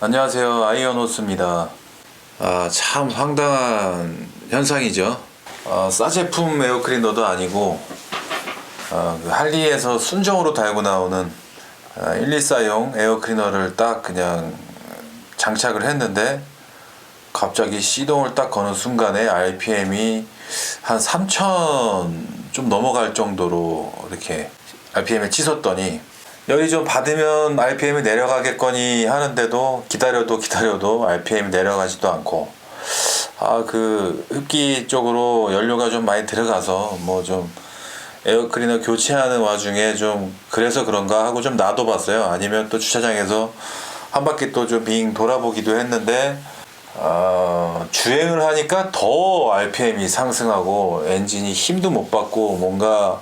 안녕하세요, 아이언호스입니다. 참 황당한 현상이죠. 싸제품 에어클리너도 아니고 그 할리에서 순정으로 달고 나오는 124용 에어클리너를 딱 그냥 장착을 했는데 갑자기 시동을 딱 거는 순간에 RPM이 한 3000 좀 넘어갈 정도로 이렇게 RPM을 치솟더니 열이 좀 받으면 RPM이 내려가겠거니 하는데도 기다려도 RPM이 내려가지도 않고, 그 흡기 쪽으로 연료가 좀 많이 들어가서 뭐 좀 에어클리너 교체하는 와중에 좀 그래서 그런가 하고 좀 놔둬봤어요. 아니면 또 주차장에서 한 바퀴 또 좀 빙 돌아보기도 했는데 주행을 하니까 더 RPM이 상승하고 엔진이 힘도 못 받고 뭔가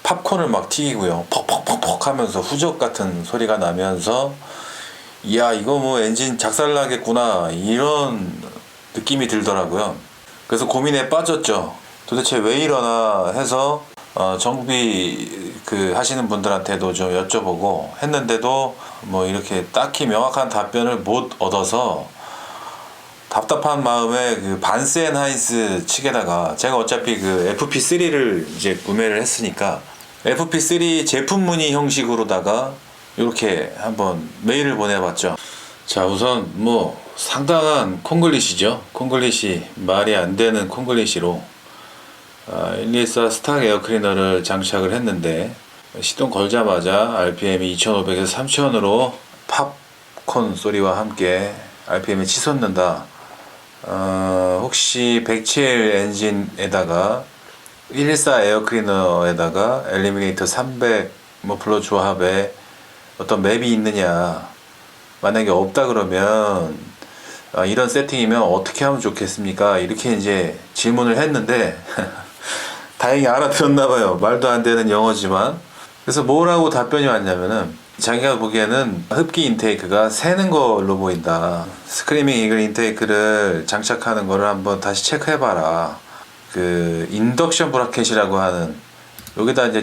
팝콘을 막 튀기고요. 퍽퍽퍽퍽 하면서 후적 같은 소리가 나면서 이야, 이거 뭐 엔진 작살나겠구나, 이런 느낌이 들더라고요. 그래서 고민에 빠졌죠. 도대체 왜 이러나 해서 정비 하시는 분들한테도 좀 여쭤보고 했는데도 뭐 이렇게 딱히 명확한 답변을 못 얻어서 답답한 마음에 그 반센하이스 측에다가 제가 어차피 그 FP3를 이제 구매를 했으니까 FP3 제품 문의 형식으로다가 이렇게 한번 메일을 보내봤죠. 자, 우선 뭐 상당한 콩글리시죠. 콩글리시, 말이 안 되는 콩글리시로 124 스탁 에어클리너를 장착을 했는데 시동 걸자마자 RPM이 2500에서 3000으로 팝콘 소리와 함께 RPM이 치솟는다. 혹시 107 엔진에다가 114 에어클리너에다가 엘리미네이터 300 뭐 블러 조합에 어떤 맵이 있느냐, 만약에 없다 그러면 이런 세팅이면 어떻게 하면 좋겠습니까? 이렇게 이제 질문을 했는데 다행히 알아들었나봐요. 말도 안 되는 영어지만. 그래서 뭐라고 답변이 왔냐면은 자기가 보기에는 흡기 인테이크가 새는 걸로 보인다. 스크리밍 이글 인테이크를 장착하는 거를 한번 다시 체크해봐라. 그 인덕션 브라켓이라고 하는, 여기다 이제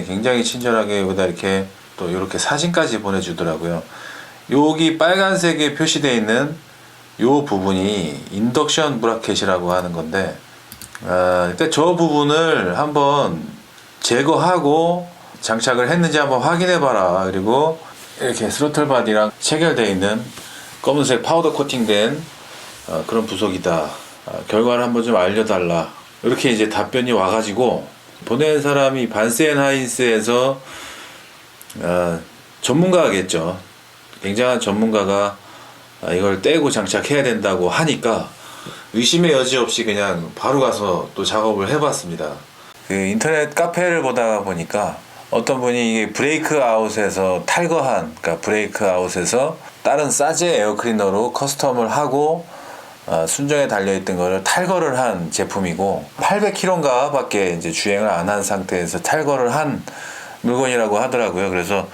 굉장히 친절하게 여기다 이렇게 또 이렇게 사진까지 보내주더라고요. 여기 빨간색에 표시되어 있는 요 부분이 인덕션 브라켓이라고 하는 건데, 일단 저 부분을 한번 제거하고 장착을 했는지 한번 확인해 봐라. 그리고 이렇게 스로틀 바디랑 체결되어 있는 검은색 파우더 코팅된 그런 부속이다. 결과를 한번 좀 알려달라. 이렇게 이제 답변이 와가지고 보낸 사람이 반센하이스에서 전문가겠죠. 굉장한 전문가가 이걸 떼고 장착해야 된다고 하니까 의심의 여지 없이 그냥 바로 가서 또 작업을 해봤습니다. 그 인터넷 카페를 보다 보니까 어떤 분이 이게 브레이크 아웃에서 탈거한, 그러니까 브레이크 아웃에서 다른 싸제 에어클리너로 커스텀을 하고 순정에 달려있던 거를 탈거를 한 제품이고 800km인가 밖에 이제 주행을 안 한 상태에서 탈거를 한 물건이라고 하더라고요. 그래서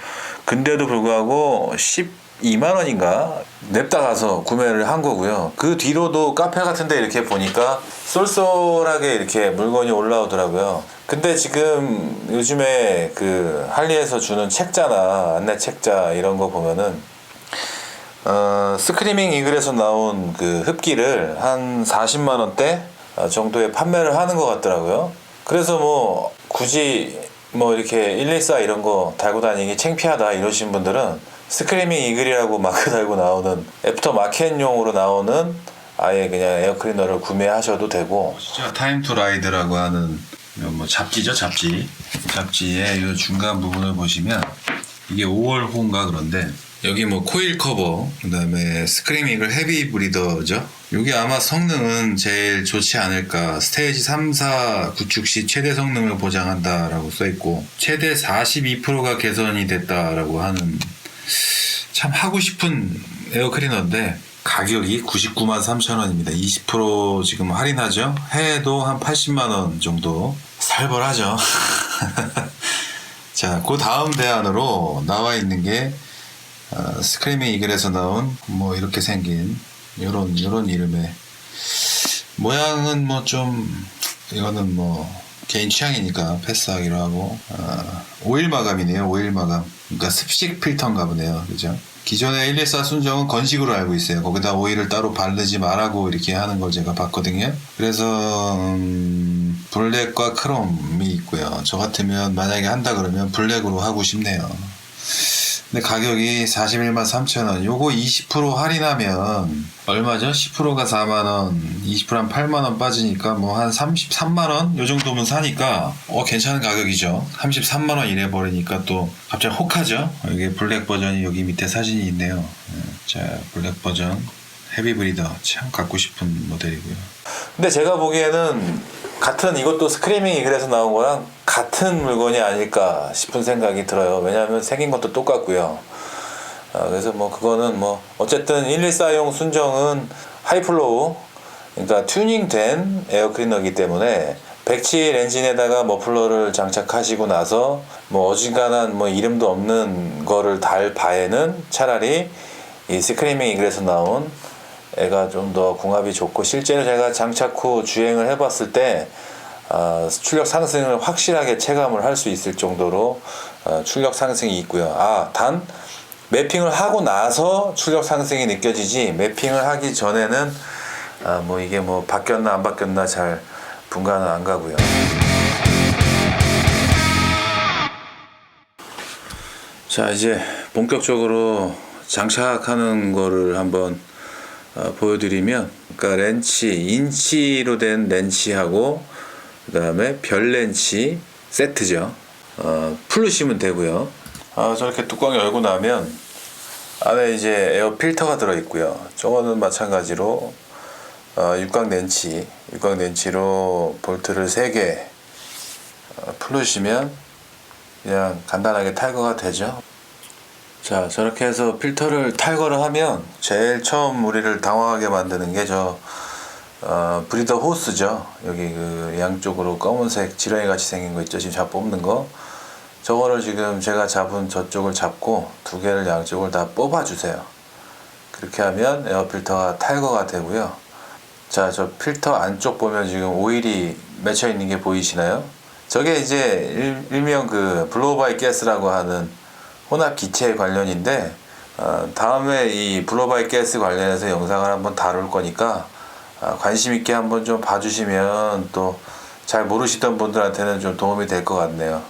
근데도 불구하고 12만원인가 냅다 가서 구매를 한 거고요. 그 뒤로도 카페 같은데 이렇게 보니까 쏠쏠하게 이렇게 물건이 올라오더라고요. 근데 지금 요즘에 그 할리에서 주는 책자나 안내 책자 이런 거 보면은 스크리밍 이글에서 나온 그 흡기를 한 40만원대 정도에 판매를 하는 것 같더라고요. 그래서 뭐 굳이 뭐 이렇게 114 이런 거 달고 다니기 창피하다 이러신 분들은 스크리밍 이글이라고 마크 달고 나오는 애프터 마켓용으로 나오는 아예 그냥 에어클리너를 구매하셔도 되고, 진짜 타임 투 라이드라고 하는 뭐 잡지죠, 잡지의 이 중간 부분을 보시면 이게 5월 호인가 그런데 여기 뭐 코일 커버, 그 다음에 스크리밍 이글 헤비 브리더죠. 여기 아마 성능은 제일 좋지 않을까. 스테이지 3, 4 구축 시 최대 성능을 보장한다 라고 써있고 최대 42%가 개선이 됐다라고 하는, 참 하고 싶은 에어클리너인데 가격이 99만 3천원입니다. 20% 지금 할인하죠. 해도 한 80만원 정도 살벌하죠. 자, 그 다음 대안으로 나와 있는 게 스크리밍 이글에서 나온 뭐 이렇게 생긴 요런 이름의 모양은 뭐 좀 이거는 뭐 개인 취향이니까 패스하기로 하고, 오일 마감이네요. 오일 마감. 그러니까 습식 필터인가 보네요. 그죠? 기존의 114 순정은 건식으로 알고 있어요. 거기다 오일을 따로 바르지 말라고 이렇게 하는 걸 제가 봤거든요. 그래서 블랙과 크롬이 있고요. 저 같으면 만약에 한다 그러면 블랙으로 하고 싶네요. 근데 가격이 41만 3천원. 요거 20% 할인하면 얼마죠? 10%가 4만원, 20%한 8만원 빠지니까 뭐 한 33만원? 요 정도면 사니까 괜찮은 가격이죠. 33만원 이래 버리니까 또 갑자기 혹하죠. 이게 블랙 버전이 여기 밑에 사진이 있네요. 자, 블랙 버전 헤비 브리더 참 갖고 싶은 모델이고요. 근데 제가 보기에는 같은 이것도 스크리밍 이글에서 나온 거랑 같은 물건이 아닐까 싶은 생각이 들어요. 왜냐하면 생긴 것도 똑같고요. 그래서 뭐 그거는 뭐 어쨌든 114용 순정은 하이플로우, 그러니까 튜닝된 에어클리너이기 때문에 107 엔진에다가 머플러를 장착하시고 나서 뭐 어지간한 뭐 이름도 없는 거를 달 바에는 차라리 이 스크리밍 이글에서 나온 애가 좀 더 궁합이 좋고, 실제로 제가 장착 후 주행을 해봤을 때 출력 상승을 확실하게 체감을 할 수 있을 정도로 출력 상승이 있고요. 단 매핑을 하고 나서 출력 상승이 느껴지지, 매핑을 하기 전에는 뭐 이게 뭐 바뀌었나 안 바뀌었나 잘 분간은 안 가고요. 자, 이제 본격적으로 장착하는 거를 한번 보여드리면, 그러니까 렌치, 인치로 된 렌치하고 그 다음에 별 렌치 세트죠. 풀으시면 되고요. 저렇게 뚜껑 열고 나면 안에 이제 에어 필터가 들어있고요. 저거는 마찬가지로 육각 렌치로 볼트를 3개 풀으시면 그냥 간단하게 탈거가 되죠. 자, 저렇게 해서 필터를 탈거를 하면 제일 처음 우리를 당황하게 만드는 게 브리더 호스죠. 여기 그 양쪽으로 검은색 지렁이 같이 생긴 거 있죠. 지금 자 뽑는 거. 저거를 지금 제가 잡은 저쪽을 잡고 2개를 양쪽을 다 뽑아 주세요. 그렇게 하면 에어 필터가 탈거가 되고요. 자, 저 필터 안쪽 보면 지금 오일이 맺혀 있는 게 보이시나요? 저게 이제 일명 그 블로우 바이 가스라고 하는 혼합 기체 관련인데, 다음에 이 블로우 바이 가스 관련해서 영상을 한번 다룰 거니까 관심 있게 한번 좀 봐주시면 또 잘 모르시던 분들한테는 좀 도움이 될 것 같네요.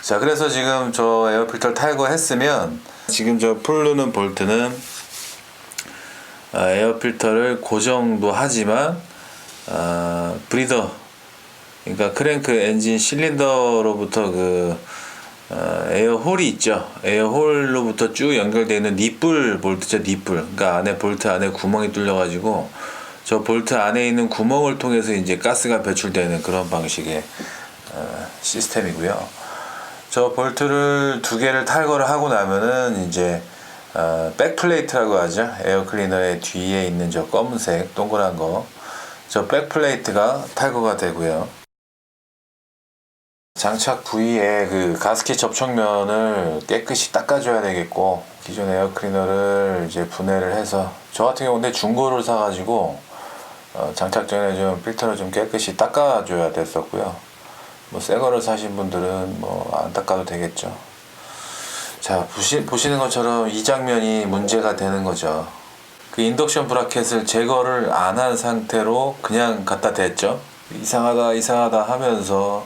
자, 그래서 지금 저 에어 필터를 탈거했으면 지금 저 풀르는 볼트는 에어 필터를 고정도 하지만 브리더, 그러니까 크랭크 엔진 실린더로부터 그 에어홀이 있죠. 에어홀로부터 쭉 연결되어 있는 니뿔 볼트죠. 니뿔. 그러니까 안에 볼트 안에 구멍이 뚫려 가지고 저 볼트 안에 있는 구멍을 통해서 이제 가스가 배출되는 그런 방식의 시스템이고요. 저 볼트를 2개를 탈거를 하고 나면은 이제 백플레이트라고 하죠. 에어클리너의 뒤에 있는 저 검은색 동그란 거, 저 백플레이트가 탈거가 되고요. 장착 부위에 그 가스켓 접촉면을 깨끗이 닦아줘야 되겠고, 기존 에어클리너를 이제 분해를 해서, 저 같은 경우는 중고를 사가지고 장착 전에 좀 필터를 좀 깨끗이 닦아줘야 됐었고요. 뭐 새 거를 사신 분들은 뭐 안 닦아도 되겠죠. 자, 보시는 것처럼 이 장면이 문제가 되는 거죠. 그 인덕션 브라켓을 제거를 안 한 상태로 그냥 갖다 댔죠. 이상하다 하면서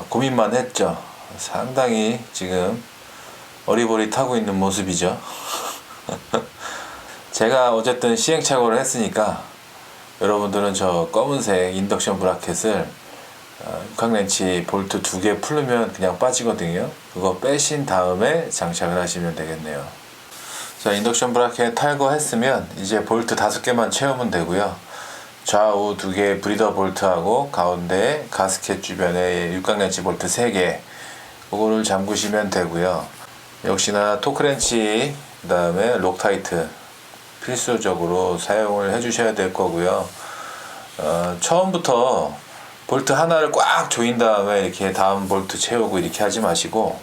고민만 했죠. 상당히 지금 어리버리타고 있는 모습이죠. 제가 어쨌든 시행착오를 했으니까 여러분들은 저 검은색 인덕션 브라켓을 육각렌치 볼트 2개 풀으면 그냥 빠지거든요. 그거 빼신 다음에 장착을 하시면 되겠네요. 자, 인덕션 브라켓 탈거했으면 이제 볼트 5개만 채우면 되고요. 좌우 2개 브리더 볼트하고 가운데 가스켓 주변에 육각렌치 볼트 3개, 그거를 잠그시면 되고요. 역시나 토크렌치, 그 다음에 록타이트 필수적으로 사용을 해주셔야 될 거고요. 처음부터 볼트 하나를 꽉 조인 다음에 이렇게 다음 볼트 채우고 이렇게 하지 마시고,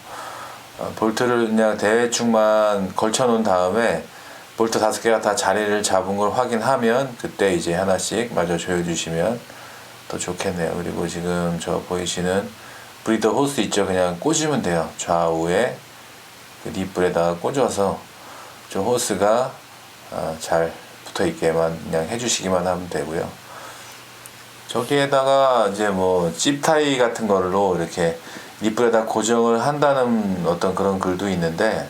볼트를 그냥 대충만 걸쳐 놓은 다음에 볼트 5개가 다 자리를 잡은 걸 확인하면 그때 이제 하나씩 마저 조여주시면 더 좋겠네요. 그리고 지금 저 보이시는 브리더 호스 있죠? 그냥 꽂으면 돼요. 좌우에 그 립불에다가 꽂아서 저 호스가 잘 붙어있게만 그냥 해주시기만 하면 되고요. 저기에다가 이제 뭐 찝타이 같은 걸로 이렇게 립불에다 고정을 한다는 어떤 그런 글도 있는데,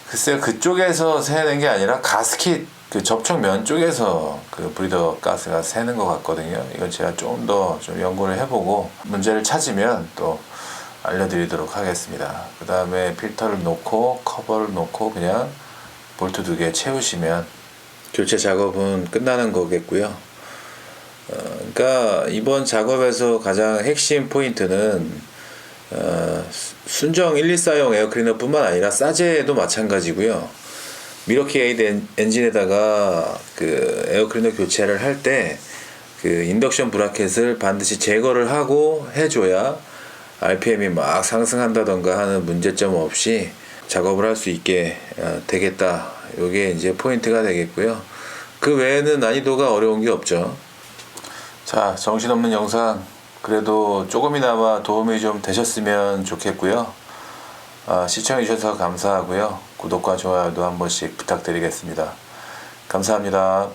글쎄요, 그쪽에서 새는 게 아니라 가스킷 그 접촉면 쪽에서 그 브리더 가스가 새는 것 같거든요. 이건 제가 좀 더 좀 연구를 해보고 문제를 찾으면 또 알려드리도록 하겠습니다. 그 다음에 필터를 놓고 커버를 놓고 그냥 볼트 2개 채우시면 교체 작업은 끝나는 거겠고요. 그러니까 이번 작업에서 가장 핵심 포인트는 순정 124용 에어클리너 뿐만 아니라 싸제도 마찬가지고요. 미러키 에이드 엔진에다가 그 에어클리너 교체를 할 때 그 인덕션 브라켓을 반드시 제거를 하고 해줘야 RPM이 막 상승한다던가 하는 문제점 없이 작업을 할 수 있게 되겠다. 요게 이제 포인트가 되겠고요. 그 외에는 난이도가 어려운 게 없죠. 자, 정신없는 영상 그래도 조금이나마 도움이 좀 되셨으면 좋겠고요. 시청해 주셔서 감사하고요. 구독과 좋아요도 한 번씩 부탁드리겠습니다. 감사합니다.